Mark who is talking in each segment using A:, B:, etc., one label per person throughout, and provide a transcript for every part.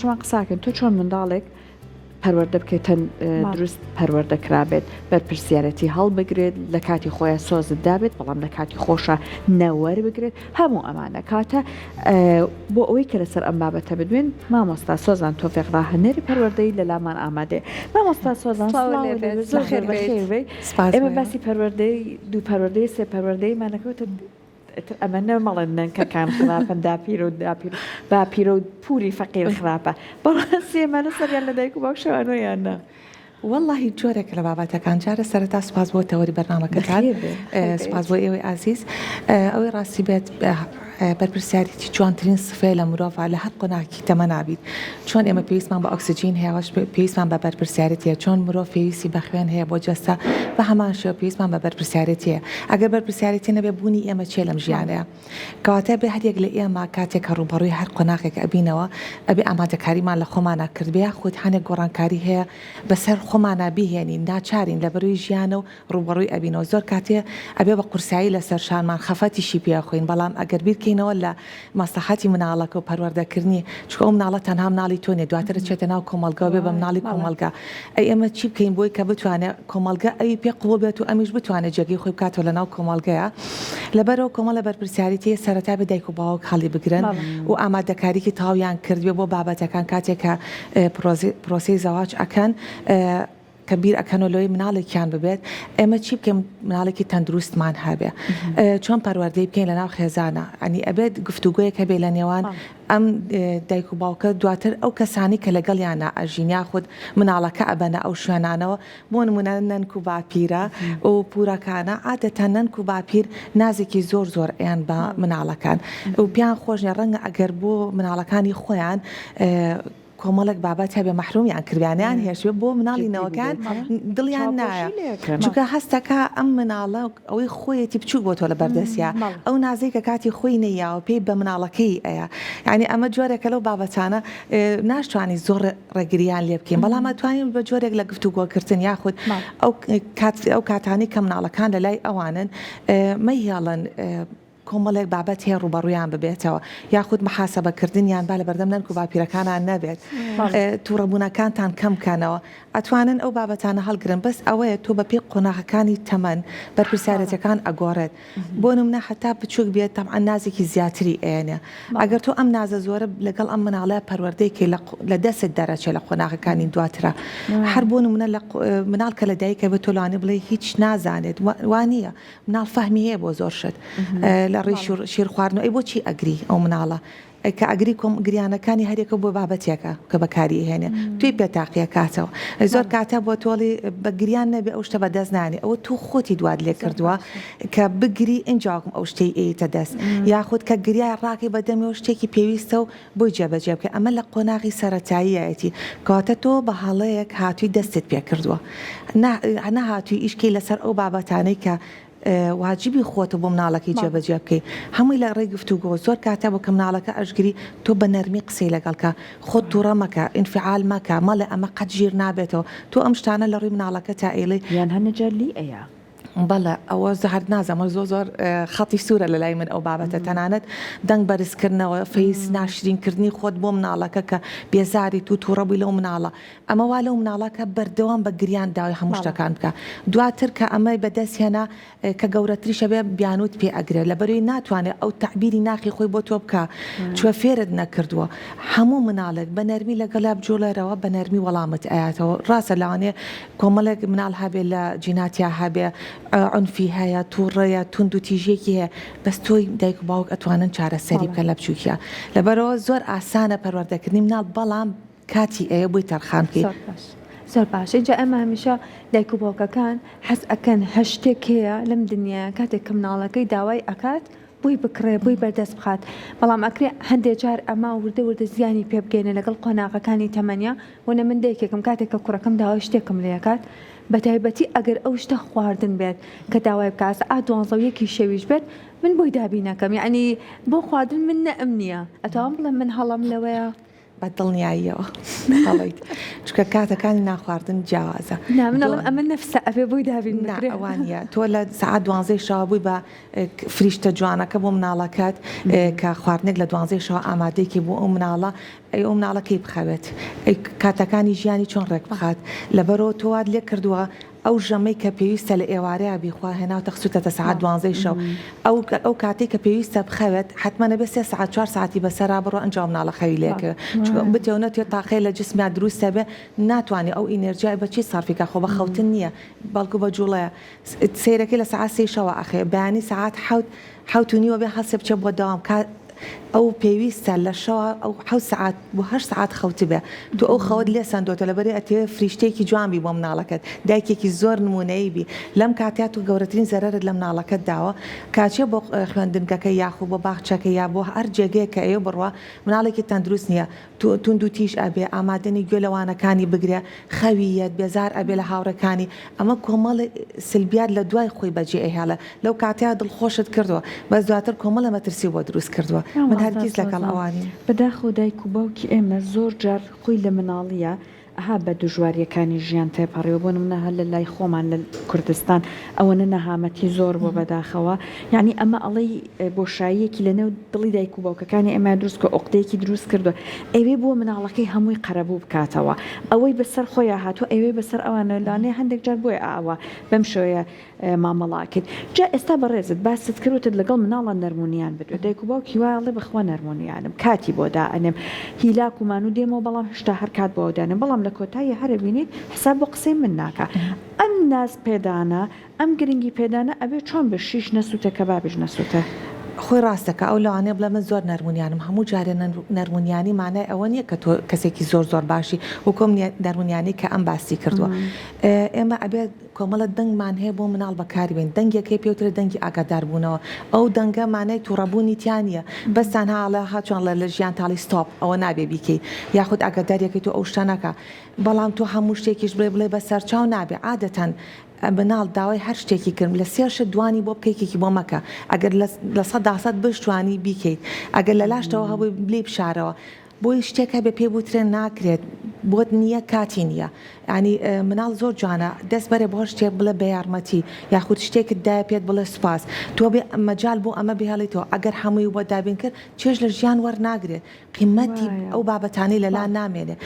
A: پێشمان قساکەن تۆ چۆن منداڵێک پەروەردە بکەیتەن دروست پەروەردە کرابێت بەرپرسیارەتی هەڵبگرێت لە کاتی خۆیان سۆزت دابێت بەڵام لە کاتی خۆشە نەوەر بگرێت هەموو ئەمانە کاتە بۆ ئەوەی کە لەسەر ئەم بابەتە بدوێن مامۆستا سۆزان تۆفێق ڕاهەنێری پەروەردەی لە لامان ئامادێ مامۆستا سۆزان ئێمە باسی پەروەردەی دوو پەروەردەی سێ پەروەردەیمانەکەوتە ئەمە نەمەڵێن کەکان خراپەن داپیر و باپیرە و پوری فەقیر خراپە بەڕاستیێمانە سەریان لە دایک و باوکشەوانۆیانە
B: واللهی جۆرێک لە بابەتەکان جارە سەرەتا سوپاس بۆ تەوەری بەرنامەکەتان سوپاس بۆ ئێوەی عزیز ئەوەی ڕاستی بێت بەرپرسیارەتی جوانترین سفەیە لە مرۆڤ لە هەر قۆناغێکی تەمە نابیت چۆن ئێمە پێویستمان بە ئۆکسجین هەیەش پێویستمان بە بەرپرسیارەتیە چۆن مرۆڤ پێویستی بە خوێن هەیە بۆ جەستە بە هەمان شێوە پێویستمان بە بەرپرسیارەتیە ئەگەر بەرپرسیارەتی نەبێ بوونی ئێمە چێ لەم ژیانەیە کەواتە بێ هەرێک لە ئێمە کاتێک کە ڕوبەڕووی هەر قۆناغێک ئەبینەوە ئەبێ ئامادەکاریمان لە خۆمانە کردبێ خۆت هەنێک گۆڕانکاری هەیە بەسەر خۆمانە بیهێنین ناچارین لە بەروی ژیانە و ڕوبەڕووی ئەبینەوە زۆر کاتێ ئەبێ بە قورسایی لەسەر شانمان خەفەتیشی پێخۆین بەڵام ئەگەر بیرکەینەوە لە مەسلحەتی مناڵەکە و پەروەردەکردنی چکە ئەو مناڵە تەنها مناڵی تۆ نیە دواتر چێتە ناو کۆمەلگا بێ بە مناڵی کۆمەلگا ئەی ئێمە چی بکەین بۆی کە بتوانێت کۆمەلگا ئەوی پێ قوڵ بێت و ئەمیش بتوانێت جێگەی خۆی بکاتەوە لە ناو کۆمەلگەیە لەبەرەوە کۆمەڵە بەرپرسیارەتی سەرەتا بە دایک و باوک هەڵی بگرن و ئامادەکاریکی تاویان کردوێ بۆ بابەتەکان کاتێک کە پرۆسەی زەواج ئەکەن کە بیر ئەکەنەوەی مناڵێکیان ببێت ئێمە چی بکەم مناڵێکی تەندروستمان هەبێ چۆن پەروەردەی بکەین لە ناو خێزانە ئەنی ئەبێت گفتوگویەک هەبێ لە نێوان ئەم دایک و باوکە دواتر ئەو کەسانی کە لەگەڵیانە ئەژینیا خودت مناڵەکە ئەبەنە ئەو شوێنانەوە بۆ نمونە نەنک و باپیرە و پورەکانە عادەتەن نەنک و باپیر نازێکی زۆر ئەیان بە مناڵەکان و پیان خۆشنە ڕەنگە ئەگەر بۆ مناڵەکانی خۆیان کۆمەڵک بابەت هەبێ مەحرومیان کردیانیان هێشوێ بۆ مناڵی نەوەکان دڵیان نایە چونکە هەستەکە ئەم مناڵە ئەوەی خۆیەتی بچوو بۆ تۆ لە بەردەستیا ئەو نازەی کە کاتی خۆی نەیاوە پێی بە مناڵەکەی ئەیە یعنی ئەمە جۆرێکە لەو بابەتانە ناشتوانی زۆر ڕێگریان لێ بکەین بەڵام ئەتوانین بە جۆرێک لە گفتوگۆکردن یاخود ئەو کاتانی کە مناڵەکان لە لای ئەوانن مەهێڵن کۆمەڵێک بابەت هەیە ڕوبەڕوویان ببێتەوە یاخود محاسەبەکردنیان با لە بەردەم نەنک و باپیرەکانان نەبێت تووڕەبوونەکانتان کەم بکەنەوە ئەتوانن ئەو بابەتانە هەڵگرن بەس ئەوەیە تۆ بە پێی قۆناغەکانی تەمەن بەرپرسیارەتەکان ئەگۆڕێت بۆ نمونە حتا بچووک بێت تەمعەن نازێکی زیاتری ئێنێ ئەگەر تۆ ئەم نازە زۆرە لەگەڵ ئەم مناڵەیە پەروەردەیەکی لە دەست دەرەچێت لە قۆناغەکانی دواترە هەر بۆ نمونە مناڵ کە لە دایکە بێت تۆ لەوانێ بڵێ هیچ نازانێت وانە مناڵ فەهمی هەیە بۆ زۆر شت لە ڕێی شیر خواردن ئەی بۆچی ئەگری ئەو مناڵە کە ئەگری گریانەکانی هەرێکە بۆ بابەتێکە کە بەکاری هێنێ توی پێتاقیە کاتەوە زۆر کاتە بۆ تۆڵی بە گریان نەبێ ئەو شتە بەدەست نانی ئەوە تو خۆتی دوات لێ کردووە کە بگری ئەنجاکم ئەو شتەی ئەیتە دەست یاخود کە گریای ڕاقی بەدەمەوە شتێکی پێویستە و بۆی جێبەجێ بکە ئەمە لە قۆناغی سەرەتاییەتی کەواتە تۆ بە هەڵەیەک هاتووی دەستت پێ کردووە نەهاتووی ئیشکی لەسەر ئەو بابەتانەی کە واجبی خۆتە بۆ مناڵەکەی جێبەجێ بکەی هەمووی لە ڕێی گفتوگۆ زۆر کاتە بۆ کە مناڵەکە ئەشگری تۆ بە نەرمی قسەی لەگەڵکە خۆت تووڕە مەکە ئینفعال مەکە مەڵێ ئەمە قەت ژیر نابێتەوە تۆ ئەم شتانە لە ڕووی مناڵەکە تا ئێڵێ
A: یان هەنەجارلی ئەیە
B: بەڵێ ئەوە زەهر نازەمە زۆر خەڵی سوورە لە لای من ئەو بابەتە تەنانەت دەنگ بەرزکردنەوە فەیس ناشرینکردنی خۆت بۆ مناڵەکە کە بێزاری تو تووڕەبووی لەو مناڵە ئەمە وا لەو مناڵەکە بەردەوام بە گریان داوای هەموو شتەکان بکە دواتر کە ئەمەی بەدەست هێنا کە گەورەتریشە بێ بیانوت پێ ئەگرێت لەبەروی ناتوانێت ئەو تعبیری ناخی خۆی بۆ تۆ بکە چوە فێرت نەکردووە هەموو مناڵێک بە نەرمی لەگەڵا بجۆڵێرەوە بە نەرمی وەڵامت ئاياتەوە ڕاستە لەوانێ کۆمەڵێک مناڵ هەبێ لە جیناتیا هەبێ عنفی هەیە تووڕەیە تونند و تیژێکی هەیە بەس تۆی دایک و باوک ئەتوانن چارەسەری بکەن لە بچووکیە لەبەرەوە زۆر ئاسانە پەروەردەکردنی مناڵ بەڵام کاتی ئەیە بۆی تەرخان بکەیت
C: زۆر باش اینجا ئەمە هەمیشە دایک و باوکەکان حەز ئەکەن هەشتێک هەیە لەم دنیا کاتێک کە مناڵەکەی داوای ئەکات بووی بکڕێ بووی بەردەست بخات بەڵام ئەکرێ هەندێک جار ئەمە وردە زیانی پێ بگەێنە لەگەڵ قۆناغەکانی تەمەنیا وەنە من دایکێکم کاتێک کە کوڕەکەم داوای شتێکم لێکات بە تایبەتی ئەگەر ئەو شتە خواردن بێت کە داوای بکات ئا12 شەویش بێت من بۆی دابینەکەم یعنی بۆ خواردن من نەئەم نییە ئەتەوام بڵێ من هەڵم لەوەیە
B: بە دڵنیاییەوە بەڵیت چکە کاتەکانی ناخواردن جیاوازە
C: نامنەڵم ئەمە نەفسە ئەبێ بۆی دابین
B: ئەوانە تۆ لە سعات 12 شەوە بووی بە فریشتە جوانەکە بۆ مناڵەکەت کە خواردنێک لە 12 شەوە ئامادەیەکی بۆ ئەو مناڵە ئەو مناڵەکەی بخەوێت کاتەکانی ژیانی چۆن ڕێک بخات لەبەرەوە تۆوات لێ کردووە ئەو ژەمەی کە پێویستە لە ئێوارەیە بیخوا هێناوتە خسووتە سعات 12 شەو ئەو کاتێک کە پێویستە بخەوێت حتممە نەبێت 3 ساعت 4 ساعتی بەسەرا بڕۆ ئەنجام مناڵە خەوی لێکە بتێونە تێ تاقی لە جسمیا دروستە بێ ناتوانێت ئەو ئینەرژیای بەچی سارفیکە خۆ بە خەوتن نییە بەڵکو بە جوڵەیە سیرەکەی لە سعات 3 شەوە ئەخێ بەیانی سعات حوت و نیوە بێ هەسێ بچێ بۆ داوام ئەو پێویستە لە شەوە ئەو 7 ساعت بۆ 8 ساعت خەوت بێ تو ئەو خەوت لێ سندۆتە لەبەرێ ئەتێ فریشتێکی جوانبی بۆ مناڵەکەت دایکێکی زۆر نمونەیە بی لەم کاتیات و گەورەترین زەرەرت لە مناڵەکەت داوە کاچێ بۆ خوێندنگەکە یاخو بۆ باخچەکە یا بۆ هەر جێگەیە کە ئێوە بڕوە مناڵێکی تەندروست نییە تونند و تیش ئەبێ ئامادەنی گوێ لەوانەکانی بگرێ خەویەت بێزار ئەبێ لە هاوڕەکانی ئەمە کۆمەڵی سلبیات لە دوای خۆی بەجێ ئەهێڵە لەو کاتیا دڵخۆشت کردووە بەس دواتر کۆمەڵە مەترسی بۆ دروست کردووە من هەرگیز لەگەڵ ئەوانی
A: بەداخۆ دایک و باوکی ئێمە زۆر جار خۆی لە مناڵیە ئەها بە دژواریەکانی ژیان تێپەڕێەوە بۆ منە هەر لە لای خۆمان لە کوردستان ئەوەنە نەهامەتی زۆر بۆ بەداخەوە یعنی ئەمە ئەڵەی بۆشاییەکی لەنێو دڵی دایک و باوکەکانی ئێمە دروست کە ئۆقدەیەکی دروست کردووە ئەوێ بۆ مناڵەکەی هەمووی قەرەبوو بکاتەوە ئەوەی بەسەر خۆیان هاتووە ئەوێ بەسەر ئەوانە لانێ هەندێک جار بۆیە ئاوە بەم شوەیە مامەڵاکرد جا ئێستا بەڕێزت باست کردوتت لەگەڵ مناڵە نەرمونیان بدوێت دایک و باوکی وایڵێ بخوا نەرمونیانم کاتی بۆ دائەنێم هیلاک ومان و دێمەوە بەڵام هشتا هەر کات بۆ دانم بەڵام لە کۆتایی هەرە بینیت حساب بۆ قسەی من ناکە ئەم ناز پێدانە ئەم گرنگی پێدانە ئەبێ چۆن بە شیش نەسووتە کە بابش نەسووتە
B: خۆی ڕاستەکە ئەو لەوانێ بڵێ من زۆر نەرمونیانم هەموو جارێ نەرمونیانی مانای ئەوە نییە کە تۆ کەسێکی زۆر باشی وکۆم نەرمونیانی کە ئەم باسی کردووە ئێمە ئەبێت کۆمەڵە دەنگمان هەیە بۆ مناڵ بەکاری بین دەنگێکی پێوترە دەنگی ئاگاداربوونەوە ئەو دەنگە مانای تووڕەبوونی تیانە بەستان هاڵە هاچۆن لە ژیان تاڵی ستۆپ ئەوە نابێ بیکەی یاخود ئاگاداریەکەی تۆ ئەو شتانەکە بەڵام تۆ هەموو شتێکیش بڵێ بەسەر چاو نابێ عادەتەن بناڵ داوای هەر شتێکی کردم لە سێرش دوانی بۆ بکەیکێکی بۆ مەکە ئەگەر لە 100 بشتوانی بیکەیت ئەگەر لە لاشتەوە هەبووی بلێ بشارەوە بۆی شتێکە بە پێ بوترێن ناکرێت بۆت نییە کاتی نییە ینی مناڵ زۆر جوانە دەست بەرێ بۆ شتێک بڵێ بە یارمەتی یاخود شتێکت دای پێت بڵێ سوپاس تۆ بێ مەجال بۆ ئەمە بهێڵیتەوە ئەگەر هەمووی وە دابین کرد چێژ لە ژیان وەرناگرێت قیمەتی ئەو بابەتانی لەلا نامێنێ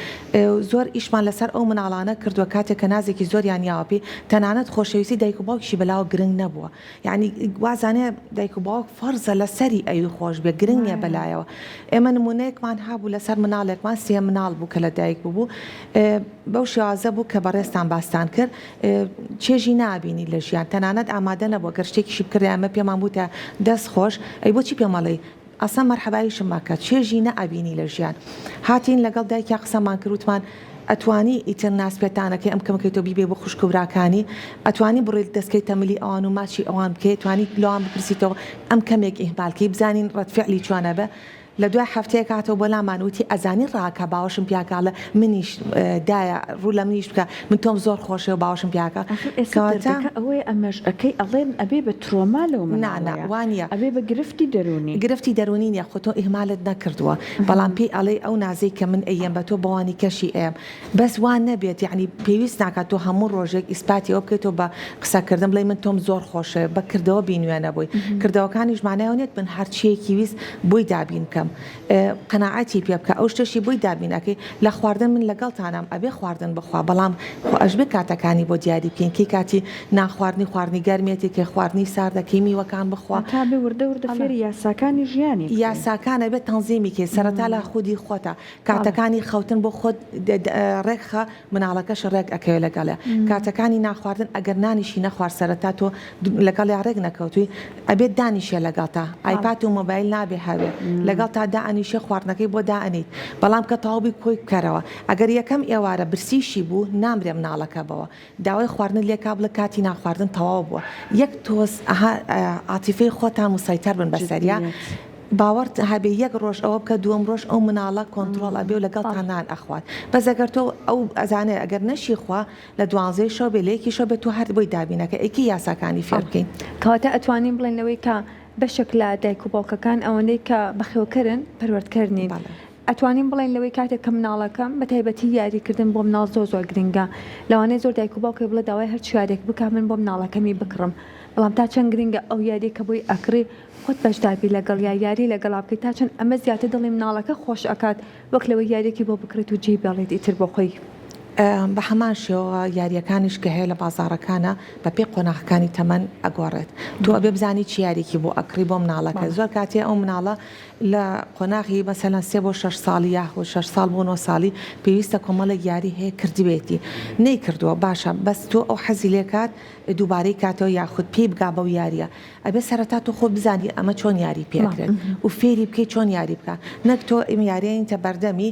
B: زۆر ئیشمان لەسەر ئەو مناڵانە کردووە کاتێک کە نازێکی زۆر یانیاوەپی تەنانەت خۆشەویستی دایک و باوکیشی بەلاوە گرنگ نەبووە یعنی وازانێ دایک و باوک فەرزە لەسەری ئەوی خۆش بێ گرنگ نیە بەلایەوە ئێمە نمونەیەکمان هابوو لەسەر مناڵێکمان سێ مناڵ بوو کە لە دایک بوو بەو شێوازە بوو کە بەڕێستان باستان کرد چێژی نابینی لە ژیان تەنانەت ئامادە نەبووە گەر شتێکیشی بکردی ئەمە پێمان بووتە دەست خۆش ئەی بۆچی پێمەڵی ئەسا مەرحەباییشم ماکە چێژی نەئابینی لە ژیان هاتین لەگەڵ دایکیا قسەمان کردوتمان ئەتوانی ئیتر ناسپێتانەکەی ئەم کەمەکەیتەوە بیبێ بۆ خوشک و براکانی ئەتوانی بڕێت دەستکەی تەملی ئەوان و ماچی ئەوان بکەیت توانی لەوان بپرسیتەوە ئەم کەمێک ئیهمالکەی بزانین ڕەتفعلی چۆنە بە لە دوای هەفتەیە کاتەوە بۆ لامانوتی ئەزانی ڕاکە باوەشم پیاکڵە منیش دایە ڕوو لە منیش بکە من تۆم زۆر خۆشەوە باوەشم پیاکە
A: ئەوەی ئەمەش ئەەکەی ئەڵێن ئەبێ بە ترۆما لەو
B: وانە
A: ئەبێ بە گرفتی
B: دەرونی نیە خۆ تۆ ئیهمالت نەکردووە بەڵام پێی ئەڵێ ئەو نازەی کە من ئەیەم بە تۆ بەوانی کەشی ئەم بەس وان نەبێت یعنی پێویست ناکات تۆ هەموو ڕۆژێک ئیسپاتی ئەو بکەیتەوە بە قسەکردن بڵێ من تۆم زۆر خۆشە بەکردەوە بینوێنە بووی کردەوەکانیش مانایەوەنێت من هەرچیەکی ویست بۆی دابین کەم قەناعەتی پێ بکە ئەو شتێکی بۆی دابینەکەی لە خواردن من لەگەڵتانم ئەبێ خواردن بخوا بەڵام ئەشبێ کاتەکانی بۆ دیاری بکەین کەی کاتی ناخواردنی گەرمێتی کە خواردنی ساردەکەی میوەکان بخوا
A: تا بێ وردە فێری یاساکانی ژیانی
B: یاساکانە بێت تەنزیمی کێ سەرەتا لە خودی خۆتە کاتەکانی خەوتن بۆ خۆت ڕێکخە مناڵەکەش ڕێک ئەکەوێت لەگەڵە کاتەکانی ناخواردن ئەگەر نانیشی نەخوارد سەرەتا تۆ لەگەڵ ڕێک نەکەوتوی ئەبێت دانیشە لەگەڵتا ئایپات و مۆبایل نابێ هەوێ لەگەڵ تا دانیشە خواردنەکەی بۆ دائنیت بەڵام کە تاوبی کۆی بکەرەوە ئەگەر یەکەم ئێوارە برسیشی بوو نامرێ مناڵەکە بەوە داوای خواردن لێکا بڵە کاتی ناخواردن تەواو بووە یەک تۆز عاتیفەی خۆتان مسایتەر بن بەسەریە باوەڕ هەبێ یەک ڕۆژ ئەوە بکە دووەم ڕۆژ ئەو مناڵە کۆنتترۆل ئەبێ و لەگەڵ تانان ئەخوات بەس ئەگەر تۆ ئەو ئەزانێ ئەگەر نەشی خوا لە 12 شەو بێ لەیەکی شەو بێت تۆ هەر بۆی دابینەکە ئەیکی یاساکانی فێر بکەین
C: کەواتە ئەتوانین بڵێنەوەی کە بەشێک لە دایک و باوکەکان ئەوەندەی کە بەخێوکردن پەروەردکردنی ئەتوانین بڵێن لەوەی کاتێک کە مناڵەکەم بە تایبەتی یاریکردن بۆ مناڵ زۆر گرنگە لەوانەیە زۆر دایک و باوکێ بڵێ داوای هەر چیارێک بکە من بۆ مناڵەکەمی بکڕم بەڵام تا چەند گرنگە ئەو یاری کە بۆی ئەکڕی خۆت بەشداربی لەگەڵ یاری لەگەڵا بکەیت تا چەند ئەمە زیاتر دڵی مناڵەکە خۆش ئەکات وەک لەوەی یاریێکی بۆ بکرێت و جێ بێڵێت ئیتر بۆ خۆی.
B: بە هەمان شێوە یاریەکانیش کە هەیە لە بازارەکانە بە پێی قۆناغەکانی تەمەن ئەگۆڕێت تۆ ئەبێ بزانی چی یاریێکی بۆ ئەکری بۆ مناڵەکە زۆر کاتێ ئەو مناڵە لە قۆناغی مەسەلەن 3 بۆ 6 ساڵی یاخۆ 6 ساڵ بۆ 9 ساڵی پێویستە کۆمەڵێک یاری هەیە کردبێتی نەیکردووە باشە بەس تۆ ئەو حەزی لێ کات دووبارەی کاتەوە یاخود پێی بگا بەو یاریە ئەبێ سەرەتا تۆ خۆ بزانی ئەمە چۆن یاری پێکرێت و فێری بکەی چۆن یاری بکە نەک تۆ ئەم یاریێنتە بەردەمی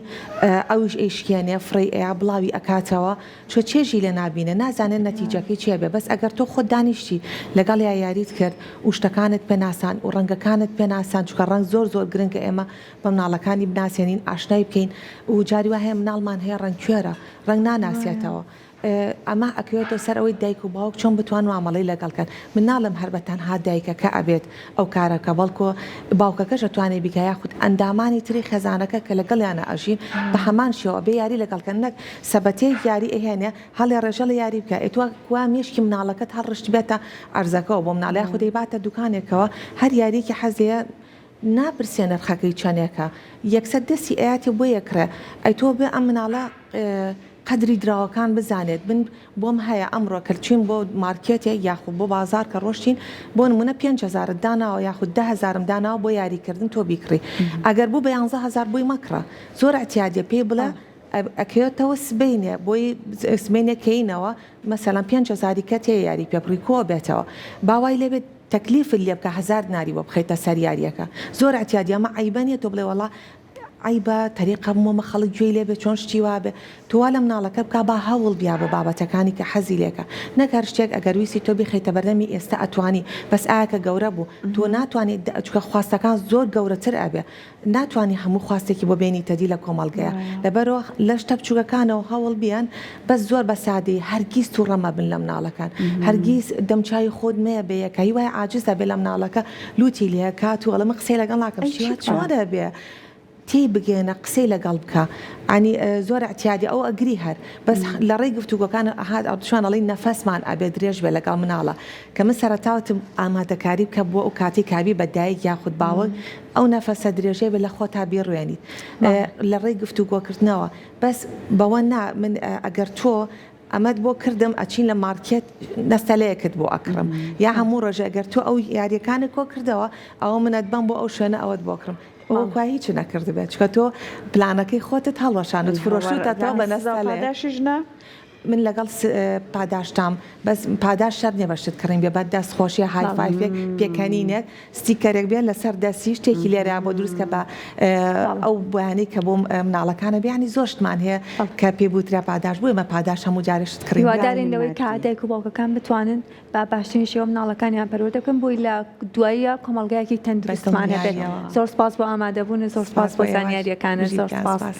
B: ئەوش ئیشکێنێ فڕی ئەیە بڵاوی ئەکاتەوە چۆ چێژی لێ نابینە نازانێت نەتیجەکەی چێ بێ بەس ئەگەر تۆ خۆت دانیشتی لەگەڵ یاریت کرد و شتەکانت پێناسان و ڕەنگەکانت پێناسان چکە ڕەنگ زۆر گرنگە ئێمە بە مناڵەکانی بناسیێنین ئاشنای بکەین و جاری وایە مناڵمان هەیە ڕەنگ کوێرە ڕەنگ ناناسیێتەوە ئەمە ئەکوێتەوە سەر ئەوەی دایک و باوک چۆن بتوان مامەڵی لەگەڵکەن من ناڵم هەربەتەنها دایکەکە ئەبێت ئەو کارەکە بەڵکۆ باوکەکەش دەتوانێت بیکە یاخود ئەندامانی تری خێزانەکە کە لەگەڵیانە ئەژین بە هەمان شێوە بێ یاری لەگەڵکەن نەک سەبەتەی یاری ئەهێنێ هەڵێ ڕێژە لە یاری بکە ئێتوە وا مێشکی مناڵەکەت هەڵڕشت بێتە ئەرزەکەەوە بۆ مناڵای خودەی باتە دوکانێکەوە هەر یاریکی حەزەیە ناپرسێ نرخەکەی چەندێکە یەکسەر دەستی ئاەتی بۆ یەکرێ ئەی تۆ بێ ئەم مناڵە قدری دراوەکان بزانێت بن بۆم هەیە ئەمڕۆ کەچین بۆ مارکێتێ یاخود بۆ بازار کە ڕۆشتین بۆ نمونە 5,000 داناوە یاخود 10,000 داناوە بۆ یاریکردن تۆ بیکڕی ئەگەر بوو بە 11,000 بۆی مەکڕە زۆر ئەتیادە پێی بڵێ ئەکەوێتەوە سبینێ بۆی سبینەکەینەوە مەسەلەن 5,000 کە تێ یاری پێبڕی کۆ بێتەوە باوای لێبێت تەکلیف لێ بکە 1000 ناری بۆ بخەیتە سەر یاریەکە زۆر ئەتیادی ئەمە عیبەنیە تۆ بڵێ وەڵا عیبە تەریقە بمۆمە خەڵک گوێی لێ بێ چۆن شتی وابێ تووا لە مناڵەکە بکە با هەوڵ بیا بۆ بابەتەکانی کە حەزی لێکە نەکار شتێک ئەگەر ویسی تۆ بخەیتە بەردەمی ئێستا ئەتوانی بەس ئاکە گەورە بوو تۆ ناتوانێت چکە خواستەکان زۆر گەورەتر ئەبێ ناتوانانی هەموو خواستێکی بۆ بینی تەدی لە کۆمەڵگەیە لەبەرەوە لە شتە بچووکەکانەوە هەوڵ بیان بەس زۆر بە سادەی هەرگیز تووڕەمە بن لە مناڵەکان هەرگیز دەمچوی خۆت مەیە بەیەکە هی وایە عاجزە بێ لە مناڵەکە لوتی لێ کات و ئەڵەمە قسەی لەگەڵ ناکەم چۆنە بێ تی بگێنە قسەی لەگەڵ بکە ئەنی زۆر احتیادی ئەو ئەگری هەر بەس لە ڕێی گفتوگۆکان ئەهات ئەوشانەڵی نەفەسمان ئەبێ درێژ بێ لەگەڵ مناڵە کە من سەرەتاوتم ئامادەکاری بکە بۆ ئەو کاتی کابی بەدایک یاخود باوەک ئەو نەفەسە درێژەی بێ لە خۆ تا بیڕوێنیت لە ڕێی گفتوگۆکردنەوە بەس بەوە نا من ئەگەر تۆ ئەمەد بۆ کردم ئەچین لە مارکێت نەستەلەیەکت بۆ ئەکڕم یا هەموو ڕۆژە ئەگەر تۆ ئەو یاریەکانی کۆ کردەوە ئەوە منەت بم بۆ ئەو شوێنە ئەوەت بۆکڕم ئەوە هیچ نەکرد بێت چکە تۆ پلانەکەی خۆتت هەڵوەشانت فرۆشتەوە بە
A: نەستەلێژنە
B: من لەگەڵ پاداشتام بەس پاداش شەر نیە بەشت کڕین بێ بەت دەستخۆشیە هایفایفێک پێکەنینێک ستیکەرێک بێن لەسەر دەستی شتێکی لێرە بۆ دروستکە بە ئەو بۆیانی کە بۆ مناڵەکانە بیانی زۆشتمان هەیە کە پێبووترا پاداش بوو ئمە پاداش هەموو جارشت کڕین
C: هیوادارین لەوەی کە دایک و باوکەکان بتوانن با باشترین شێوە مناڵەکانیان پەروەردە بکەن بۆی لە دواییە کۆمەڵگەیەکی تەندروستمان هەبێت زۆر سپاس بۆ ئامادەبوون زۆر سپاس بۆ زانیاریەکانە زۆر سپاس.